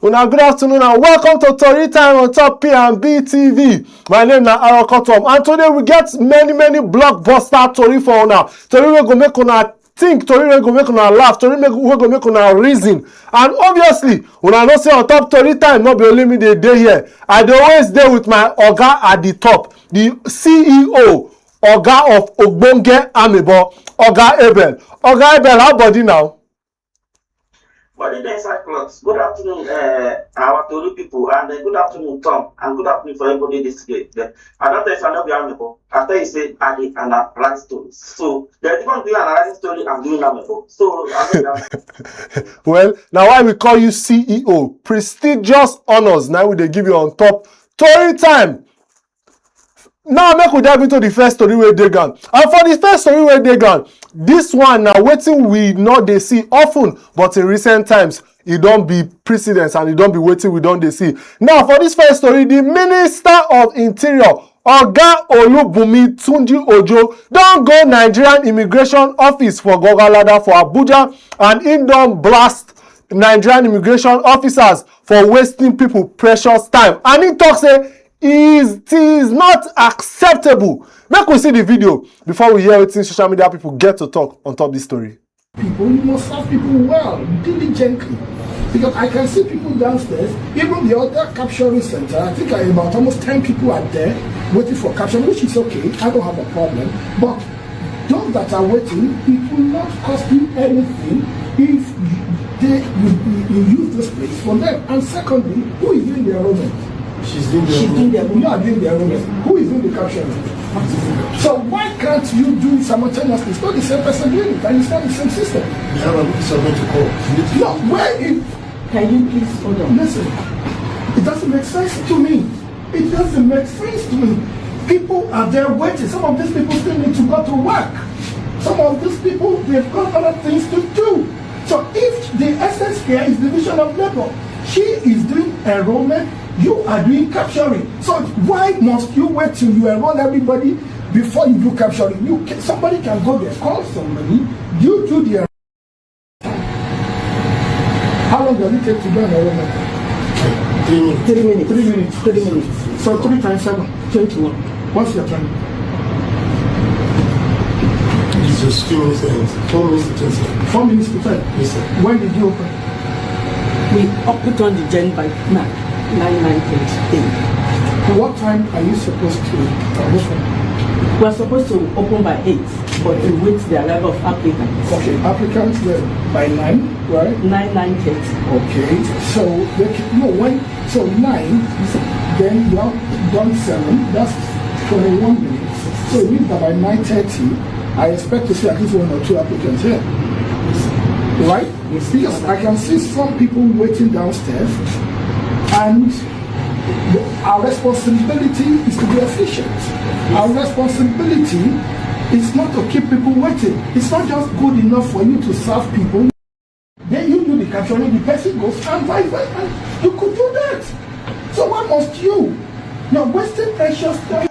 Una good afternoon and welcome to Tori time on top P&B TV. My name is Arokotom and today we get many blockbuster Tori for una. Tori we go make una think, Tori we go make una laugh, Tori we go make una reason. And obviously, una know say on top Tori time not be only me dey here. I dey always dey with my oga at the top, the CEO, oga of Ogbonge Amebo, Oga Abel. Oga Abel, how body now? Body inside clothes. Good afternoon, our Tori people, and good afternoon, Tom, and good afternoon for everybody this day. I don't tell you I know be Amebo. After you say I did analyze stories. So they're even doing analyzing story, I'm doing Amebo. So I know well, now why we call you CEO? Prestigious honors. Now we they give you on top Tori time. Now make we dive into the first story wey dey ground. And for the first story wey dey ground, this one na wetin we no dey see often, but in recent times e don be precedence and e don be wetin we don dey see. Now for this first story, the Minister of Interior Oga Olubunmi Tunji Ojo don go Nigerian Immigration Office for Gogalada for Abuja, and im don blast Nigerian immigration officers for wasting people precious time, and im talk say it is not acceptable. Make we see the video before we hear wetin social media people get to talk on top this story. People, you must serve people well, diligently. Because I can see people downstairs, even the other capturing center, I think about almost 10 people are there waiting for caption, which is okay, I don't have a problem. But those that are waiting, it will not cost you anything if you use this place for them. And secondly, who is doing the enrollment? She's doing the enrollment. You are doing the enrollment. Who is doing the caption? So why can't you do it simultaneously? It's not the same person doing it, and it's not the same system. You have a piece of to call. No, where it... Can you please hold on? Listen, it doesn't make sense to me. It doesn't make sense to me. People are there waiting. Some of these people still need to go to work. Some of these people, they've got other things to do. So if the essence here is division of labor, she is doing enrollment, you are doing capturing. So why must you wait till you enroll everybody before you do capturing? Somebody can go there, call somebody, you do the enrollment. How long does it take to do an enrollment? 3 minutes. 3 minutes. 3 minutes. 3 minutes. So 3 times 7. 21. What's your time? It's just 2 minutes and 4 minutes to 10 seconds. 4 minutes to 10. Yes, sir. When did you open? We put on the gen by 9:38. What time are you supposed to open? We are supposed to open by 8, but we wait the arrival of applicants. Okay, applicants by 9, right? 9:30. Okay, so they can, no, when, so 9, then you have done 7, that's 21 minutes. So it means that by 9:30, I expect to see at least 1 or 2 applicants here. Right? Because I can see some people waiting downstairs, and our responsibility is to be efficient. Our responsibility is not to keep people waiting. It's not just good enough for you to serve people. Then you do the capturing, the person goes and vice versa. You could do that. So why must you? You're wasting precious time.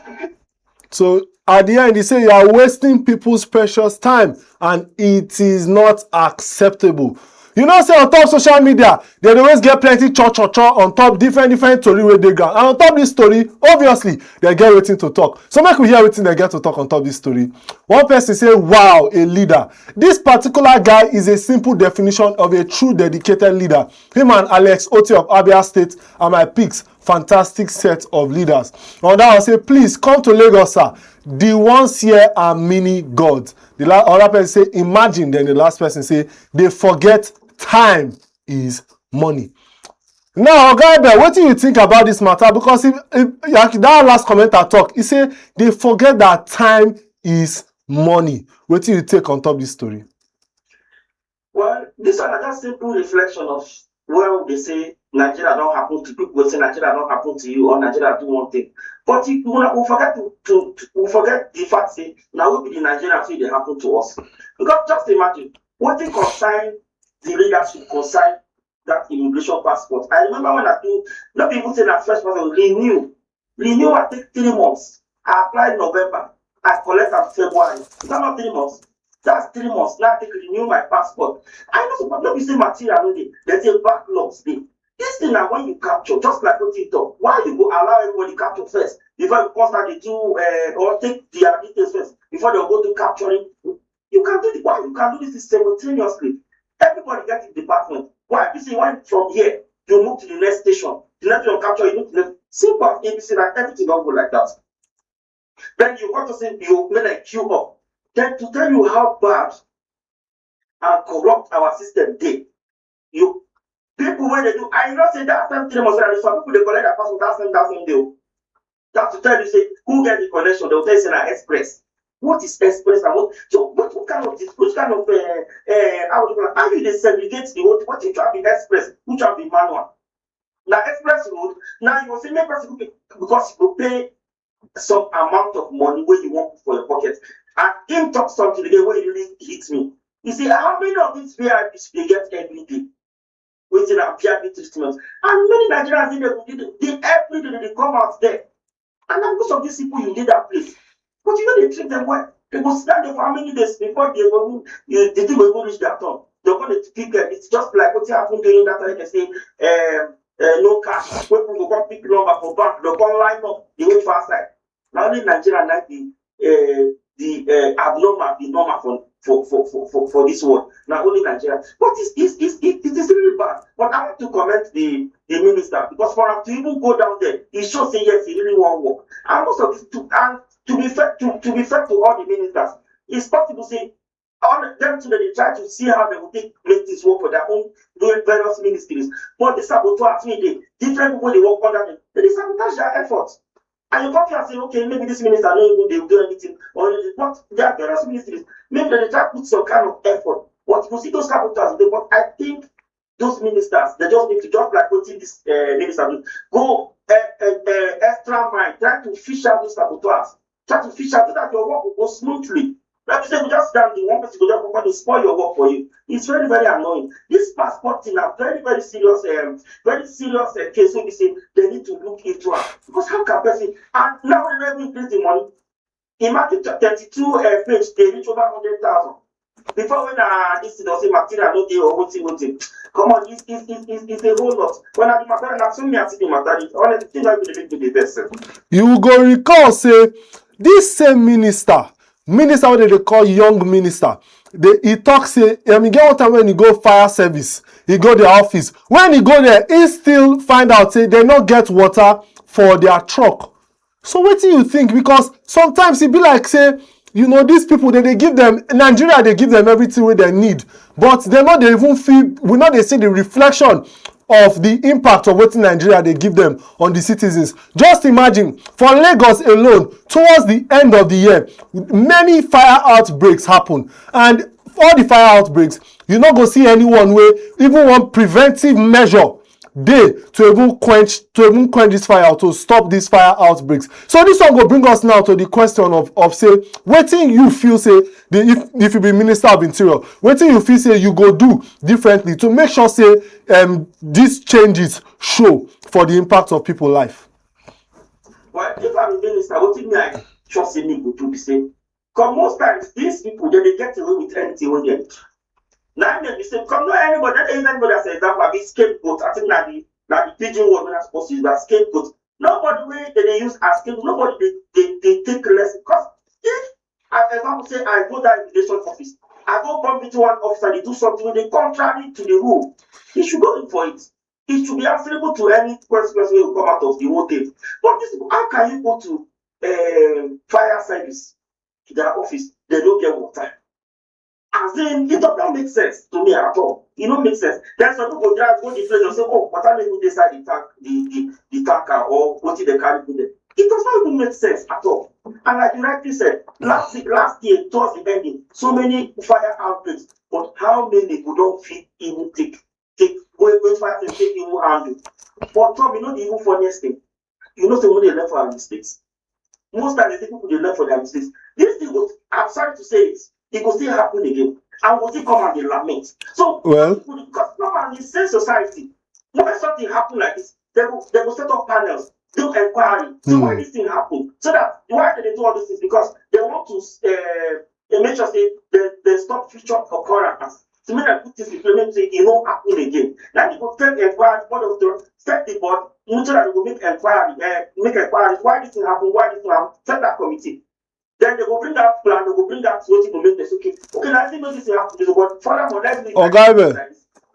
So at the end, they say you are wasting people's precious time, and it is not acceptable. You know, say on top social media, they always get plenty on top different story where they go. And on top this story, obviously, they get waiting to talk. So make we hear waiting they get to talk on top this story. One person say, wow, a leader. This particular guy is a simple definition of a true dedicated leader. Him and Alex Oti of Abia State are my picks. Fantastic set of leaders. On that, I'll say, please come to Lagos, sir. The ones here are mini gods. The other person say, imagine. Then the last person say, they forget time is money. Now, Oga, what do you think about this matter? Because if that last commenter talk, he say they forget that time is money. What do you take on top of this story? Well, this is another simple reflection of where they say Nigeria don't happen to people, say Nigeria don't happen to you, or Nigeria do one thing. But we forget we forget the fact say now we be the Nigerians say they happen to us. Because just imagine what they consign the leadership consign that immigration passport. I remember when I do not people say that first passport renew. I take 3 months. I applied November. I collect at February. That's not 3 months. That's 3 months. Now I take renew my passport. I know some not be say material no dey. There's a backlogs dey. This thing now when you capture, just like what you talk, why you go allow everybody capture first before you constantly do or take their details first before they go to capturing? You can do why you can do this simultaneously. Everybody gets in department. Why? You see, when from here you move to the next station, the next one capture, you move to the simple ABC that everything don't go like that. Then you want to say you make a queue up. Then to tell you how bad and corrupt our system did. You people when they do, I not say that same 3 months later, some people they collect that person that same deal. That's to tell you say who get the connection, they'll tell you say express. What is express and what so what kind of this which kind of how you they segregate the what you try to be express, which try to be manual. Now express road, now you will say make person because you pay some amount of money where you want for your pocket. And him talk something again where it really hits me. You see, how many of these VIPs they get every day? Waiting at VIP treatment. And many Nigerians they every day they come out there. And then most of these people you need that place. But you know they treat them well. They go stand there for how many days before they go the thing will go reach their turn. They're gonna pick them. It's just like what happened during that time they say no cash. When people go pick number for bank, they'll come line up, they wait for outside. Now only Nigeria like the abnormal, the normal for this one. Now only Nigeria. But it is really bad. But I want to comment the minister because for him to even go down there, he shows say yes, he really want work. And most of this to be fair to all the ministers, it's possible to say all of them today they try to see how they will make this work for their own various ministries. But the saboteurs different people they work under them, they sabotage their efforts. And you come here and say, okay, maybe this minister don't even they will do anything or anything. But there are various ministries. Maybe they try to put some kind of effort. But you see those saboteurs, but I think those ministers, they just need to just like what this minister do. Go extra mile, try to fish out those saboteurs. Try to fish out so that your work will go smoothly. Like you say, you just stand the one person go just come to spoil your work for you. It's very, very annoying. This passport thing are very, very serious case. So we say they need to look into it. Because how can person and now they don't increase the money. Imagine 32 page, they reach over 100,000. Before when this thing say material no dey or what. Come on, it's a whole lot. When I do matter, and so me I see the matter. Honestly, thing that will make me the best. You go recall say this same minister wey they call young minister, he talk say he get one time when he go fire service, he go their office. When he go there, he still find out say they no get water for their truck. So what do you think? Because sometimes it be like say, you know, these people they give them Nigeria, they give them everything wey they need, but they not they even feel we not they see the reflection of the impact of what Nigeria they give them on the citizens. Just imagine for Lagos alone, towards the end of the year, many fire outbreaks happen, and all the fire outbreaks, you not go see anyone where even one preventive measure dey to even quench this fire, to stop these fire outbreaks. So this one go bring us now to the question of say wetin you feel say if you be Minister of Interior, wetin you feel say you go do differently to make sure say these changes show for the impact of people life. Well, if I'm a minister, what do you mean I trust in me go do the same? Because most times these people they get away with anything when they now they say, come no anybody, that ain't anybody as an example, I be scapegoat. I think that the pigeon word when I'm supposed to use that scapegoat. Nobody way they use as scapegoat, nobody they take less. Because if as example say I go that immigration office, I go bump into one officer, they do something when they contrary to the rule, he should go in for it. He should be answerable to any person who will come out of the whole thing. But this, how can you go to fire service to their office, they don't get water? As in, it doesn't make sense to me at all. It don't make sense. Then some people drive go the place and say, oh, what are they going to decide the tank, the tanker or what did they carry with them? It does not even make sense at all. And like you rightly said, last year, towards the ending, so many fire outbreaks, but how many would not fit even take wait fire and take even handle? For Tom, you know the even funniest thing. You know somebody they learn for their mistakes. Most times the people they learn for their mistakes. This thing was, I'm sorry to say it. It will still happen again. And will still come and they lament. So, because normally in same society, when something happen like this, they will set up panels, do inquiry. So why this thing happen? So that why they do all these things? Because they want to make sure they stop future occurrence. So when I put this implement, say it won't happen again. Now you go take inquiry, board of the set the board, mutual that will make inquiry, why this thing happen, why this thing happen, set that committee. Then they will bring that plan, they will bring that what you will make this okay. Okay, now I think this thing happen, but furthermore, let's make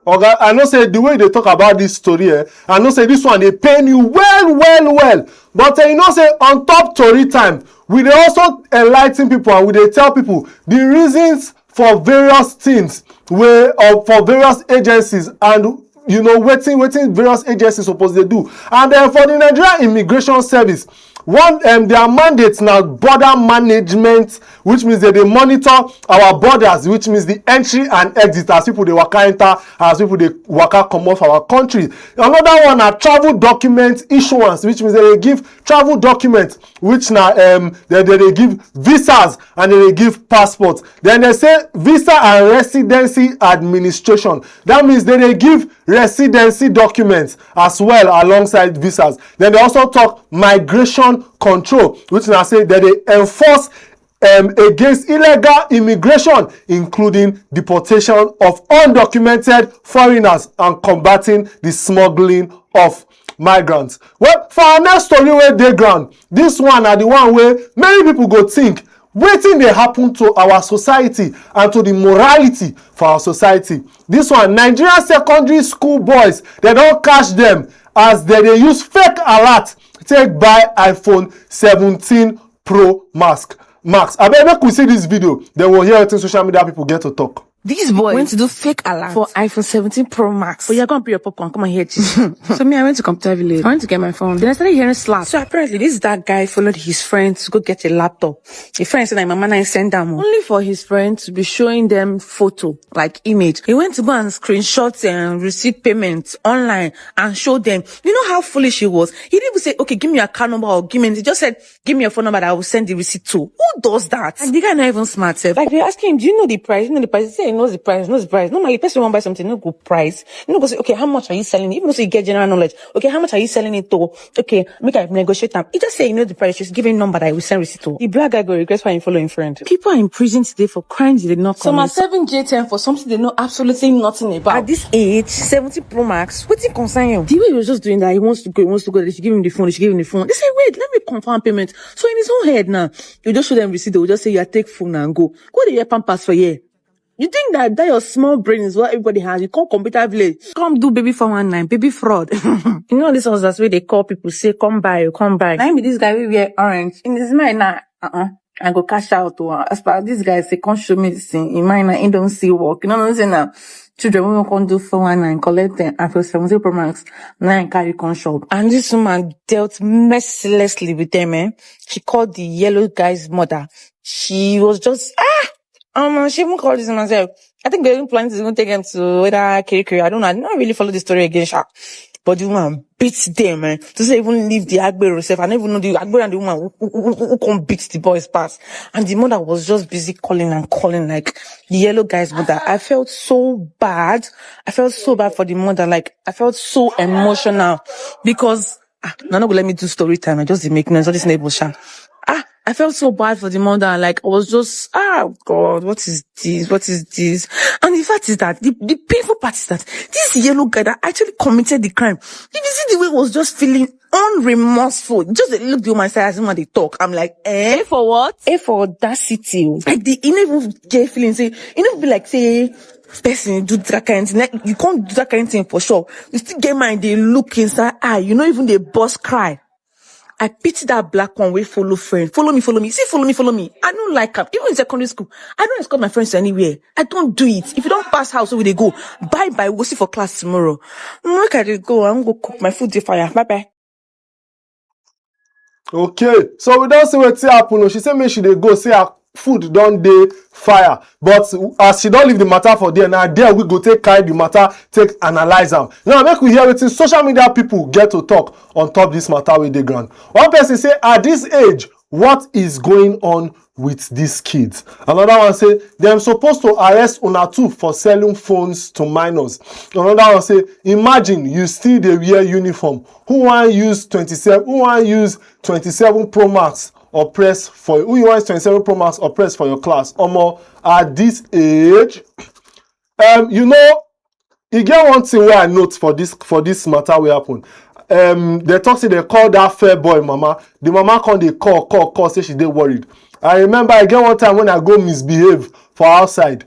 Okay, I know say the way they talk about this story, I know say this one they pain you well. But you know say on top Tori time, we dey also enlighten people and we dey tell people the reasons for various things for various agencies and you know wetin various agencies suppose dey do. And for the Nigerian Immigration Service, their mandate now border management, which means they monitor our borders, which means the entry and exit as people they waka enter, as people they waka comot for our country. Another one na travel document issuance, which means they give travel documents, which na they give visas and they give passports. Then they say visa and residency administration. That means they give residency documents as well alongside visas. Then they also talk migration control, which na say that they enforce against illegal immigration, including deportation of undocumented foreigners and combating the smuggling of migrants. Well, for our next story wey dey ground, this one na the one wey many people go think wetin dey happen to our society and to the morality for our society. This one, Nigerian secondary school boys, they don catch them as they dey use fake alert take buy iPhone 17 Pro Max. Abeg make we see this video, then we'll hear wetin social media people get to talk. These boys went to do fake alert for iPhone 17 Pro Max. Oh, you're going to put your popcorn. Come on here, cheese. So me, I went to Computer Village. I went to get my phone. Then I started hearing slaps. So apparently, that guy followed his friend to go get a laptop. A friend said, my mama send them only for his friend to be showing them photo, like image. He went to go and screenshot and receive payments online and show them. You know how foolish he was? He didn't even say, okay, give me your account number or give me. He just said, give me your phone number that I will send the receipt to. Who does that? And the guy not even smart. Like they're asking him, do you know the price? You know the price? He said, he knows the price. Normally, person won't buy something, no good price. You know, go say, okay, how much are you selling it? Even though you get general knowledge. Okay, how much are you selling it to? Okay, make I negotiate them. He just say, you know the price, just give him number that I will send receipt to. The black guy go regress for him following friend. People are in prison today for crimes they did not commit. Some are 7J10 for something they know absolutely nothing about. At this age, 70 Pro Max, what's it concern you? The way he was just doing that, he wants to go, they should give him the phone, They say, wait, let me confirm payment. So in his own head now, you just show them receipt, they will just say, yeah, take phone and go. Go to your Pampers for year. You think that your small brain is what everybody has? You call Computer Village. Come do baby 419, baby fraud. You know this was that's where they call people, say, come buy. Now me this guy will wear orange. In his mind now, I go cash out to as far as this guy say, come show me this thing. In mind now, he don't see work. You know what I'm saying now? Children, we won't do 419, collect them, and for 70 Pro Max, now I carry con shop. And this woman dealt mercilessly with them, She called the yellow guy's mother. She was just, she even called this myself. I think they're planning to take them to whether Kiri. I don't know. I didn't really follow the story again, but the woman beats them, to say even leave the Agbero herself. I don't even know the Agbero and the woman who can beat the boys past. And the mother was just busy calling like the yellow guy's mother. I felt so bad. I felt so bad for the mother. Like I felt so emotional because now not gonna let me do story time. I just did make noise. All this neighbor I felt so bad for the mother. Like, I was just, God, what is this? And the fact is that, the painful part is that, this yellow guy that actually committed the crime, if you see the way he was just feeling unremorseful, just look the woman side as when they talk. I'm like, A for what? A for audacity. Like, you never get feeling, say, you never be like, say, person do that kind of thing. Like, you can't do that kind of thing for sure. You still get mind, they look inside eye, you know, even the boss cry. I pity that black one way follow friend. Follow me. See, follow me. I don't like him. Even in secondary school, I don't escort my friends to anywhere. I don't do it. If you don't pass house, where they go? Bye. We'll see for class tomorrow. Where can I go? I'm going to cook my food in fire. Bye. Okay, so we don't see wetin happen. She say make she dey go say her food don dey fire, but as she don leave the matter for there, now there we go take carry the matter, take analyze am. Now make we hear wetin social media people get to talk on top this matter wey dey ground. One person say, at this age, what is going on with these kids? Another one say, dem supposed to arrest una too for selling phones to minors. Another one say, imagine you still dey wear uniform. Who wan use 27 Pro Max or press for who you want 27 Pro Max or press for your class? Omo, at this age, You know, e get one thing wey I note for this matter wey happen. They talk say they call that fair boy mama. The mama come dey call say she dey worried. I remember I get one time when I go misbehave for outside,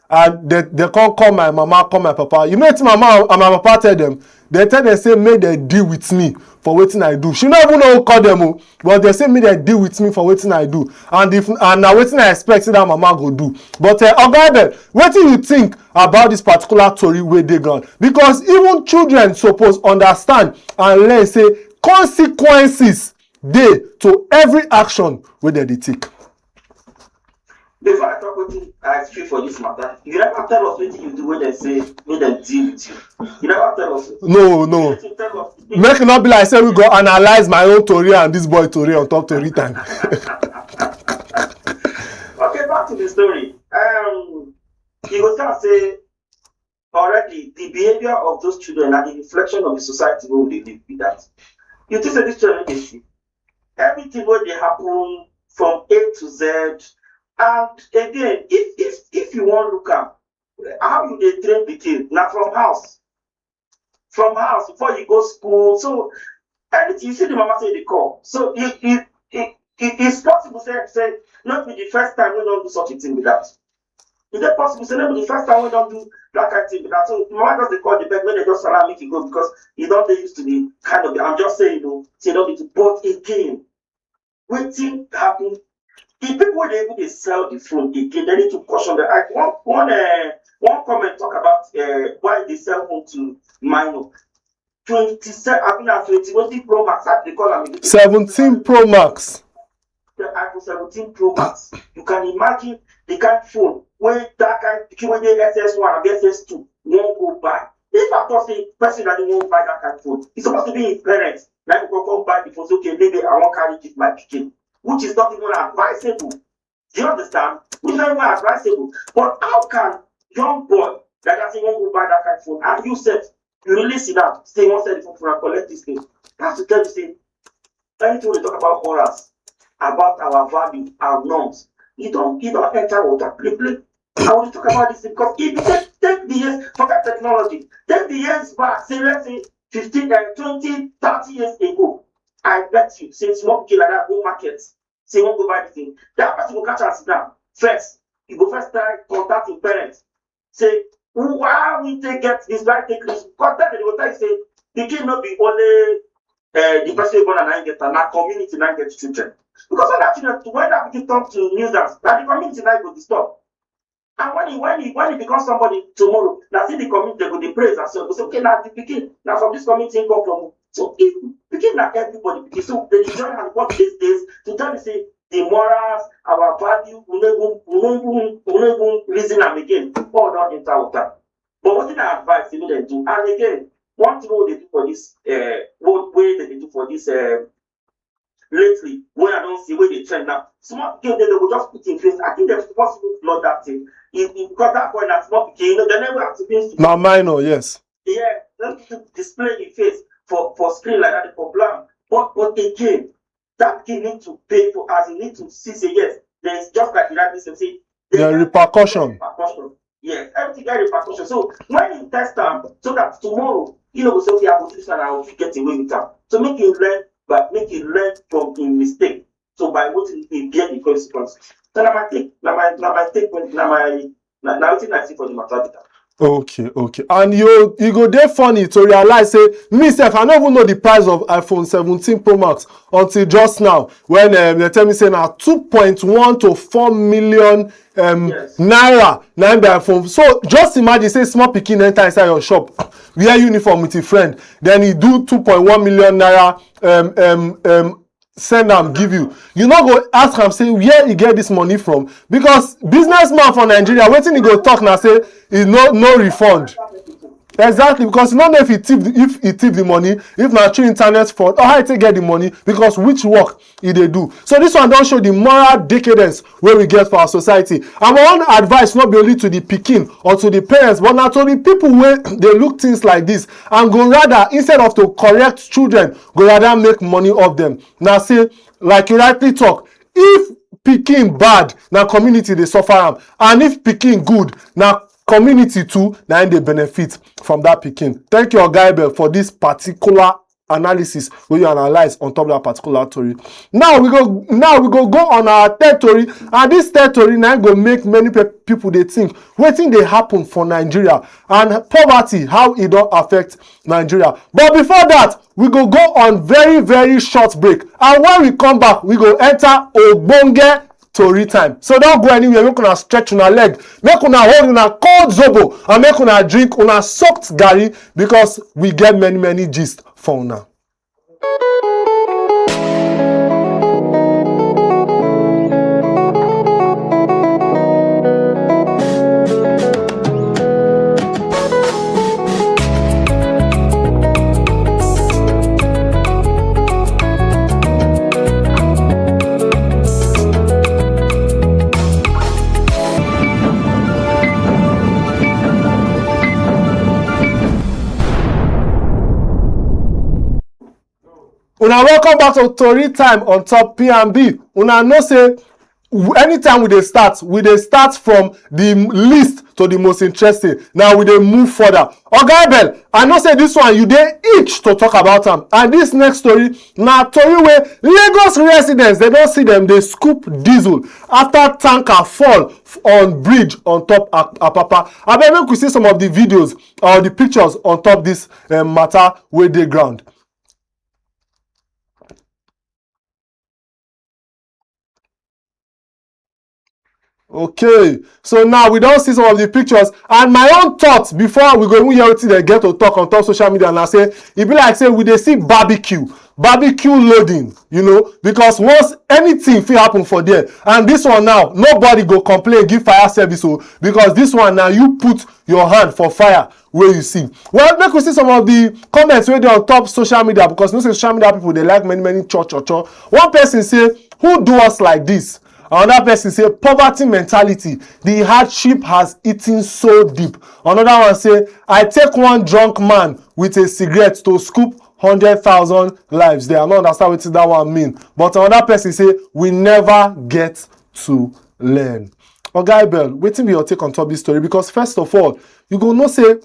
and they come call my mama, call my papa. You know wetin my mama and my papa tell them? They tell them say make they deal with me for wetin I do. She no even know who call them o, but they say make they deal with me for wetin I do. And na wetin I expect say that mama go do. But oga dem, wetin you think about this particular tori wey dey ground? Because even children suppose understand and learn say consequences dey to every action wey dem dey take. Before I talk wetin I feel for this matter, you never tell us wetin you do when they say make them deal with you. You never tell us. No. Make it not be like say we go analyze my own tori and this boy tori on top tori time. Okay, back to the story. You go start say already the behavior of those children and the reflection of the society wey we dey live with that. You think say this children dey see everything wey dey happen from A to Z. And again, if you wan look am, how you dey train pikin na from house before you go school. So anything you see the mama say dey call. So it's possible say not be the first time we don do such a thing with that. Is it possible say no be the first time we don do that kind of thing with that? So the mama just dey call the bed when they just allow make e go because e don dey used to the kind of. I'm just saying, say don dey to. But again, wetin happen? The people wey dey even dey sell the phone again, they need to caution them. One comment talk about why they sell phone to minor. 27, I mean, 20 Pro Max. They call them 17 Pro Max. The iPhone 17 Pro Max. You can imagine the kind of phone where that kind when they SS1 and SS2 won't go buy. If I thought say person that won't buy that kind of phone, it's supposed to be his parents. Now you go buy the phone. So, okay, maybe I won't carry it my pikin. Which is not even advisable. Do you understand? Which is not even advisable. But how can young boy that doesn't want to buy that kind of phone and you said you really sit down, stay one side for and collect this thing? That's to tell you, say, anything we talk about morals, about our value, our norms, you don't enter water, play. I want to talk about this because if you take the years, forget technology, take the years back, say let's say 15, 20, 30 years ago. I bet you, since small people like that go markets, say won't go buy the thing. That person will catch us now. First, you go first try contacting parents. Say, why we take get this, why take this? Contact them, they will tell you, say, the kid not be only the person born and I get and our community now get children. Because when that children, when that people talk to news, that the community now go disturb. And when he becomes somebody tomorrow, now see the community, they go the praise and so they say, okay, now the begin, now from this community come from. So if begin not everybody begin, so they join and work these days to tell you say the morals, our value, we don't even reason them again. All don't enter water. But what did I advise you them do? And again, one thing what they do for this, what way they do for this lately, when I don't see where they trend now, small people they will just put in face. I think they're possible to not that thing. Because that point that's not okay, they never have to be. Now minor, yes. Yeah, let to display in face for screen like that for plan. But again, that kid need to pay for as he need to see say yes. There's just like you like say the repercussion. Yes, everything got repercussion. So when you test them, so that tomorrow, we say, okay, I will do this and I will get away with that. So make you learn, but make you learn from his mistake. So by what he bear the consequences. So now my take, now everything I see for the matter. Okay. And you go there funny to realize say me sef I don't even know the price of iPhone 17 Pro Max until just now when they tell me say now 2.1 to 4 million Yes. naira na the iPhone. So just imagine say small pikin enter inside your shop, wear uniform with a friend, then he do 2.1 million naira send am give you. You no go ask am say where he get this money from, because businessman for Nigeria wetin he go talk na say e no refund. Exactly, because you no know if he tip the money, if na through internet fraud or how he take get the money, because which work he dey do. So this one don show the moral decadence wey we get for our society. And my own advice no be only to the pikin or to the parents, but na to the people wey dey look things like this and go rather, instead of to correct children, go rather make money off them. Na say like you rightly talk, if pikin bad na community dey suffer am, and if pikin good na community too, now they benefit from that picking. Thank you, Ogaibel, for this particular analysis where you analyze on top of that particular Tori. Now we go on our third Tori, and this third Tori now go make many people they think wetin dey happen for Nigeria and poverty, how it don't affect Nigeria. But before that, we go on very short break, and when we come back, we go enter ogbonge Tori time. So don't go anywhere. Make una stretch una leg, make una hold una cold zobo, and make una drink una soaked garri, because we get many gist for una. Una welcome back to Tori time on top P&B. Una know say anytime we dey start from the least to the most interesting. Now we dey move further. Oga Abel, I know say this one you dey itch to talk about am, and this next story na tori wey Lagos residents they don see them dey scoop diesel after tanker fall on bridge on top Apapa. Abeg make we see some of the videos or the pictures on top this matter wey dey ground. Okay, so now we don't see some of the pictures, and my own thoughts before we go even hear wetin dem get to talk on top social media, and I say e be like say we dey see barbecue loading, you know, because once anything fit happen for there, and this one now nobody go complain give fire service o, because this one now you put your hand for fire wey you see. Well, make we see some of the comments wey dey on top social media, because you know say social media people dey like many cho. One person say, who do us like this? Another person say, poverty mentality, the hardship has eaten so deep. Another one say, I take one drunk man with a cigarette to scoop 100,000 lives. They are not understand what that one mean. But another person say, we never get to learn. Oga Abel, wetin be your take on top this story? Because first of all, you go know say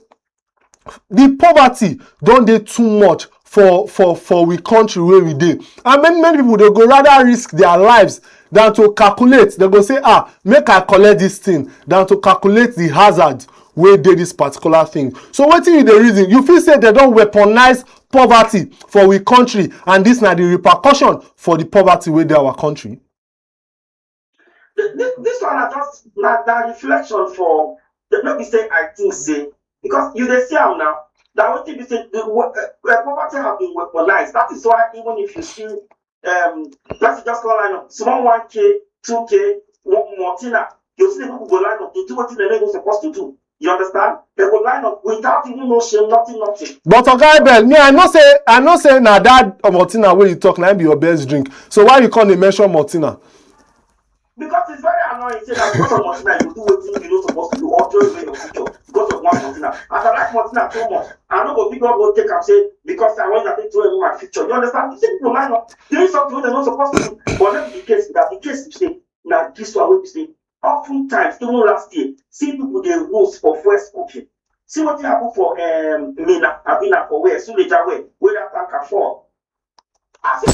the poverty don dey too much for we country where we dey, and many people they go rather risk their lives than to calculate. They go say, make I collect this thing, than to calculate the hazard wey dey this particular thing. So wetin you dey reason? You feel say they don weaponize poverty for we country, and this na the repercussion for the poverty wey dey our country? This one is just like that reflection for the maybe say I think say, because you dey see am now that what you say the poverty have been weaponized. That is why even if you see let's just call line up small 1K, 2K, Martina, you see the people go line up to do what they're not supposed to do. You understand? They go line up without even no shame, nothing. But Oga Abel, me I know say na that Martina wey you talk na be your best drink. So why you can't mention Martina? Because it's very annoying. Say that because of Martina, you do what you're not supposed to do, or throw away your future because of one Martina. As I like Martina too much, I know people go take and say because I want to throw away my future. You understand? You see people line up doing something they're not supposed to do. But let the case that the case you say now this one will say oftentimes even last year, see people they roast for first cooking. See what happened for Mina, Abina for where Suleja where that tanker fall. I see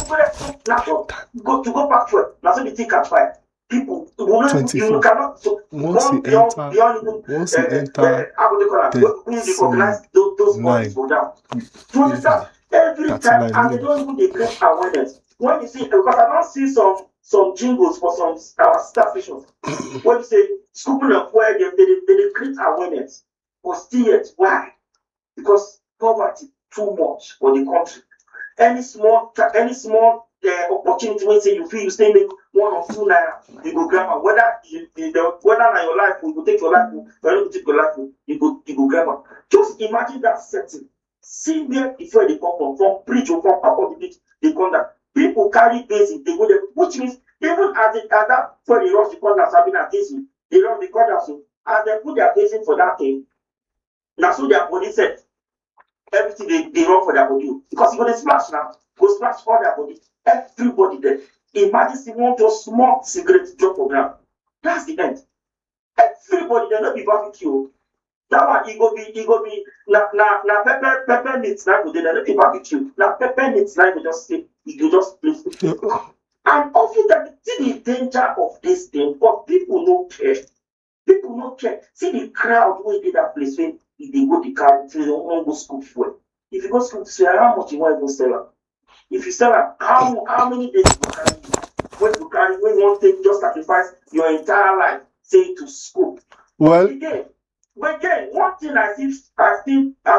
people go back for it. Now so the thing catch fire. People, you cannot. So once you enter, how would they call it? When they organize those bodies go down. To understand every time, and they don't even create awareness. When you see, because I don't see some jingles for some our star stations. When you say scooping up where they create awareness, but still yet why? Because poverty too much for the country. Any small opportunity when say you feel you stay make 1 or 2 naira, you go grab am. Whether na your life, you go take your life, whether you take your life, you go grab am. Just imagine that setting. See where before they come from bridge or from up of the beach, they come down. People carry basin, they go there, which means even at that for the rush, the corner Sabina basin, they run the corner so as they put their basin for that thing, now so their body set. Everything they run for their body because you go to splash now, go splash all their body. Everybody there. Imagine someone just small cigarette drop on ground. That's the end. Everybody there not be barbecue. That one, it go be, na pepper meat, na go dey there, no barbecue. Na pepper meat, na go just say, you go just place. And also that see the danger of this thing, but people no care. People no care. See the crowd wey dey that place when they go the car to wan go school fuel. If you go school fuel, how much you want to sell am? If you sell am, how many days you carry you? When you carry, when you want to just sacrifice your entire life, say to school. Well, but again, one thing I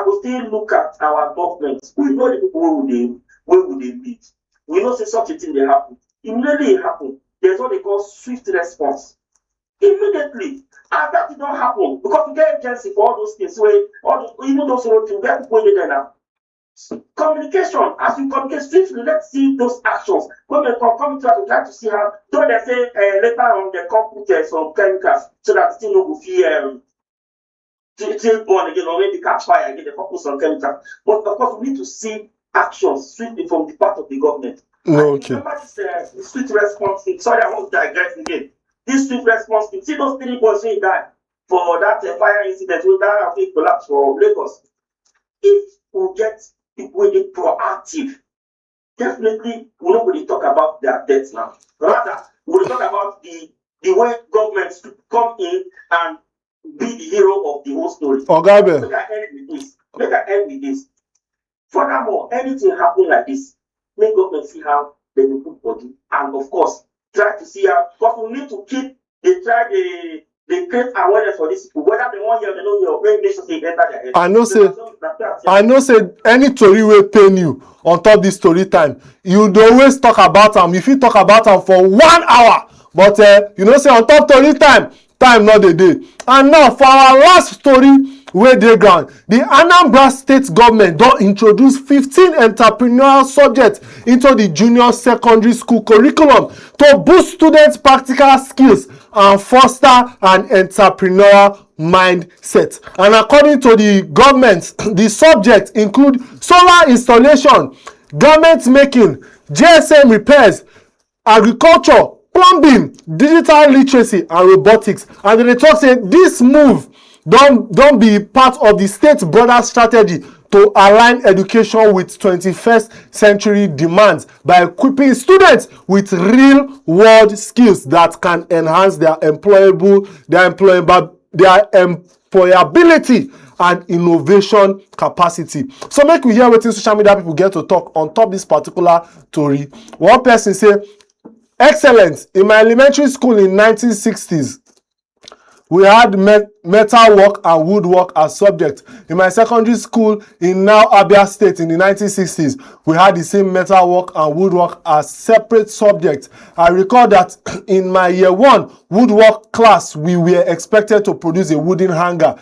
will still look at our government. We know the people where would they beat. We know say such a thing they happen. Immediately it happen. There's what they call swift response. Immediately, and that did not happen because we get agency for all those things. Where even those who to get people in there now. Communication, as you communicate swiftly, let's see those actions. When they come to try to see how, though they say later on they come put some chemicals so that the thing no go feel still born again, or maybe catch fire again, they focus on chemicals. But of course, we need to see actions swiftly from the part of the government. okay. Remember this swift response thing. Sorry, I won't digress again. This swift response thing. See those 3 boys who died for that fire incident with that collapse for Lagos. If we get people wey dey proactive, definitely we no go dey talk about their deaths now. Rather, we will talk about the way governments come in and be the hero of the whole story. Oga Abel. Make I end with this. Furthermore, anything happen like this, make government see how they will put body, and of course, try to see how, because we need to keep they create awareness for these people, whether they want hear or they don't hear, make nation say enter their head. I know say any story will pain you on top this story time. You dey always talk about them. If you talk about them for 1 hour, but you know say on top story time not the day. And now for our last story wey dey ground, the Anambra state government don introduce 15 entrepreneurial subjects into the junior secondary school curriculum to boost students' practical skills and foster an entrepreneurial mindset. And according to the government, the subjects include solar installation, garment making, GSM repairs, agriculture, plumbing, digital literacy and robotics. And they talk say this move don't be part of the state broader strategy to align education with 21st century demands by equipping students with real world skills that can enhance their employability and innovation capacity. So make we hear wetin social media people get to talk on top this particular story. One person say, excellent. In my elementary school in 1960s, we had metal work and woodwork as subjects. In my secondary school in now Abia State in the 1960s, we had the same metal work and woodwork as separate subjects. I recall that in my year 1 woodwork class, we were expected to produce a wooden hanger.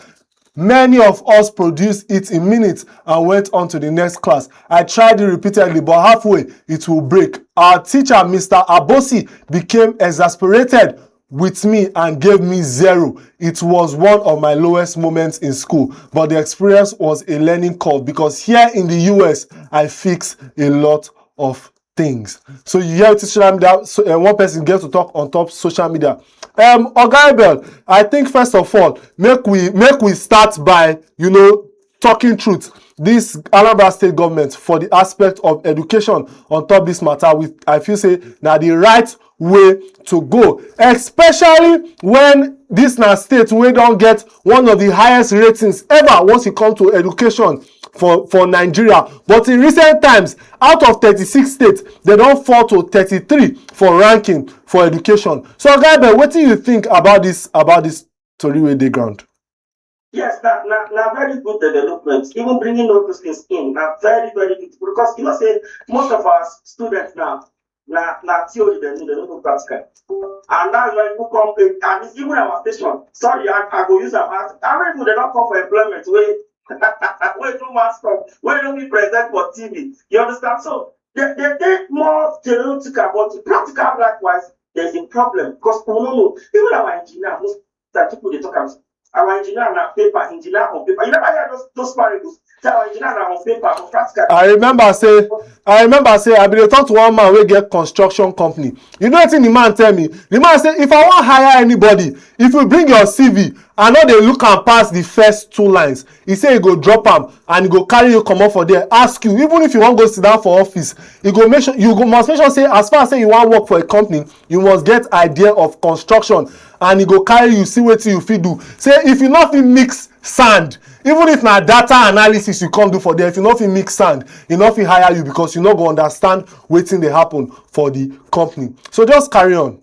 Many of us produced it in minutes and went on to the next class. I tried it repeatedly, but halfway it will break. Our teacher, Mr. Abosi, became exasperated with me and gave me 0. It was one of my lowest moments in school, but the experience was a learning curve because here in the US, I fix a lot of things. So you hear social media, so, one person gets to talk on top social media. Oga Abel, I think first of all, make we start by, you know, talking truth. This Anambra state government for the aspect of education on top this matter, I feel say now the right way to go, especially when this na state wey don get one of the highest ratings ever once it comes to education for Nigeria. But in recent times, out of 36 states, they don fall to 33 for ranking for education. So Oga Abel, what do you think about this story wey dey ground? Yes, now very good development. Even bringing all those things in, now very, very good. Because you know, say most of our students now, theory they don't know practical. And now when people come in, and it's even our station. Sorry, I go use our mask. How people they don't come for employment where no mask from, where don't be present for TV. You understand? So they take more theoretical, but practical likewise, there's a problem. Because we don't know, even our engineer, most that people they talk about. Our engineer on paper, engineer on paper. You never hear those parables. So our engineer on paper, on practical. I remember say I been talk to one man wey get construction company. You know wetin the man tell me? The man say if I want hire anybody, if you bring your CV I know they look and pass the first 2 lines. He say he go drop am and he go carry you comot for there, ask you, even if you wan go sit down for office, he go make sure you must make sure say as far as say you wan work for a company, you must get idea of construction, and he go carry you see wetin you fit do. Say if you no fit mix sand, even if na data analysis you come do for there, if you no fit mix sand, he no fit hire you because you no go understand wetin dey happen for the company. So just carry on.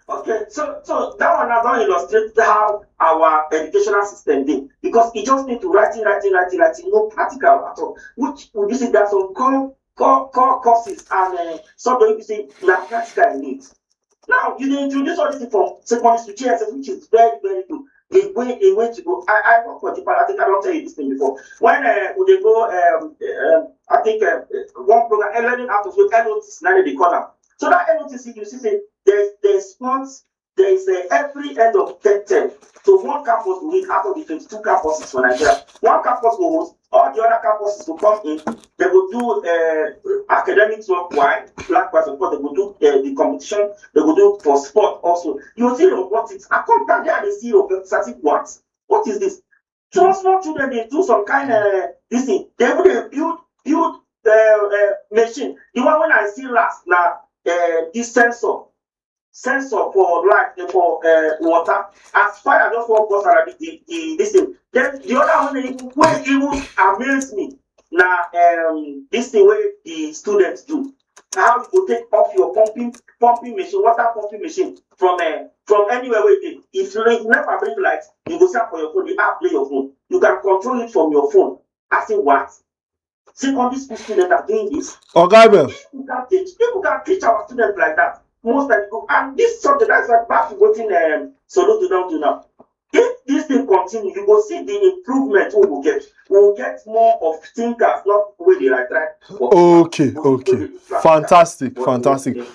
Okay, so that one now don illustrate how our educational system dey, because e just need to writing, no practical at all. Which you see that some core courses and some don't you say na practical in it. Now you dey introduce all this thing from secondary to GSS, which is very very good. A way to go. I work for the I think I don't tell you this thing before. When they go, I think one program learning how to do NOTs, now they call them. So that NOTs, you see, say there's sports, there is every end of 10. So one campus will read out of the 22 campuses for Nigeria. One campus will host, all the other campuses will come in. They will do academics work, likewise, of course, they will do the competition, they will do for sport also. You see robotics. I come down there, they see robotics. What is this? Small children, they do some kind of this thing. They will build machine. The one when I see last now, this sensor for light, for water, as far as just one course this thing. Then the other one even amaze me. Now this thing where the students do. How you go take off your pumping machine, water pumping machine from anywhere where it is. If you never bring light, you go set for your phone, the app play your phone. You can control it from your phone. I say what? Secondary school students are doing this. Oga, people can teach our students like that. Most of them, and this subject that's like back to what in Solo to down to now. If this thing continue, you will see the improvement we will get. We will get more of thinkers, not really like that. Okay. Fantastic.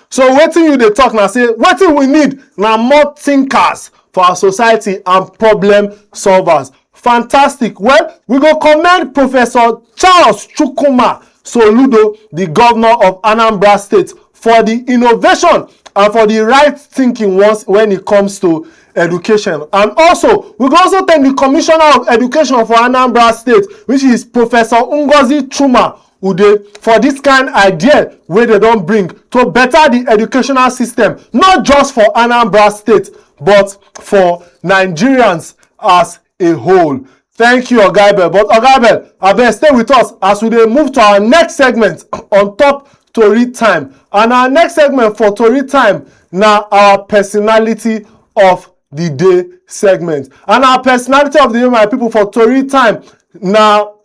So wetin you dey talk now say wetin we need na more thinkers for our society and problem solvers. Fantastic. Well, we go commend Professor Charles Chukwuma Soludo, the governor of Anambra State, for the innovation and for the right thinking when it comes to education. And also, we can also thank the Commissioner of Education for Anambra State, which is Professor Ngozi Chuma Ude, for this kind of idea where they don't bring to better the educational system, not just for Anambra State, but for Nigerians as a whole. Thank you, Ogaibe. But Ogaibe, I better stay with us as we move to our next segment on top Tori time. And our next segment for Tori time now our personality of the day segment. And our personality of the day, my people, for Tori time now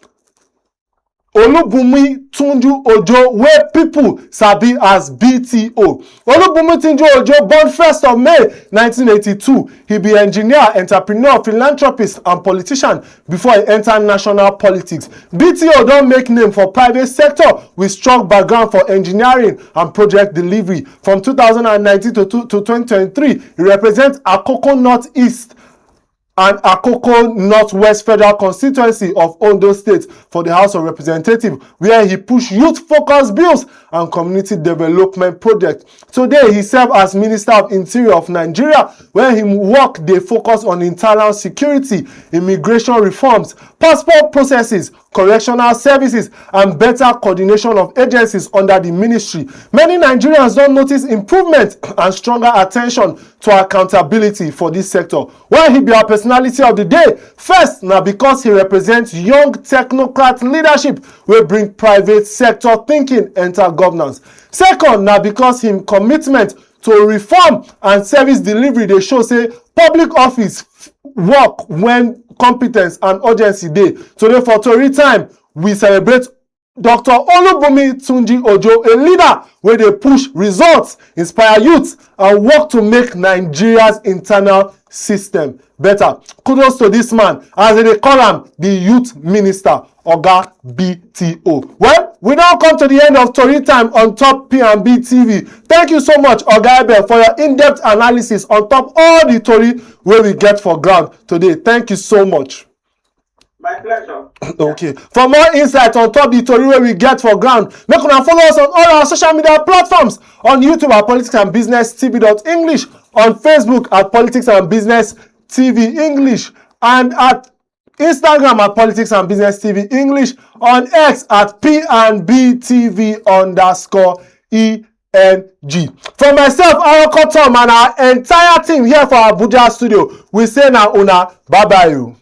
Olubunmi Tunju Ojo, where people sabi as BTO. Olubunmi Tunju Ojo, born 1st of May 1982. He be engineer, entrepreneur, philanthropist, and politician before he entered national politics. BTO don make name for private sector with strong background for engineering and project delivery. From 2019 to 2023, he represents Akoko Northeast and Akoko Northwest Federal Constituency of Ondo State for the House of Representatives, where he pushed youth-focused bills and community development projects. Today, he serves as Minister of Interior of Nigeria, where his work dey focus on internal security, immigration reforms, passport processes, correctional services, and better coordination of agencies under the ministry. Many Nigerians don't notice improvement and stronger attention to accountability for this sector. Why he be our personality of the day? First, now because he represents young technocrat leadership wey bring private sector thinking enter governance. Second, now because him commitment to reform and service delivery dey show say public office work when competence and urgency dey. Today for Tori time, we celebrate Dr. Olubunmi Tunji Ojo, a leader where they push results, inspire youth, and work to make Nigeria's internal system better. Kudos to this man, as they call him the youth minister, Oga BTO. Well, we now come to the end of Tori time on top P&B TV. Thank you so much, Oga Ebe, for your in-depth analysis on top all the Tori where we get for ground today. Thank you so much. My pleasure. Okay. For more insight on top the Tori where we get for ground, make una follow us on all our social media platforms. On YouTube at Politics and Business TV.English, on Facebook at Politics and Business TV.English, and at Instagram at Politics and Business TV English, on X at PNBTV_ENG. For myself, Tom, and our entire team here for Abuja studio, we say now una bye bye you.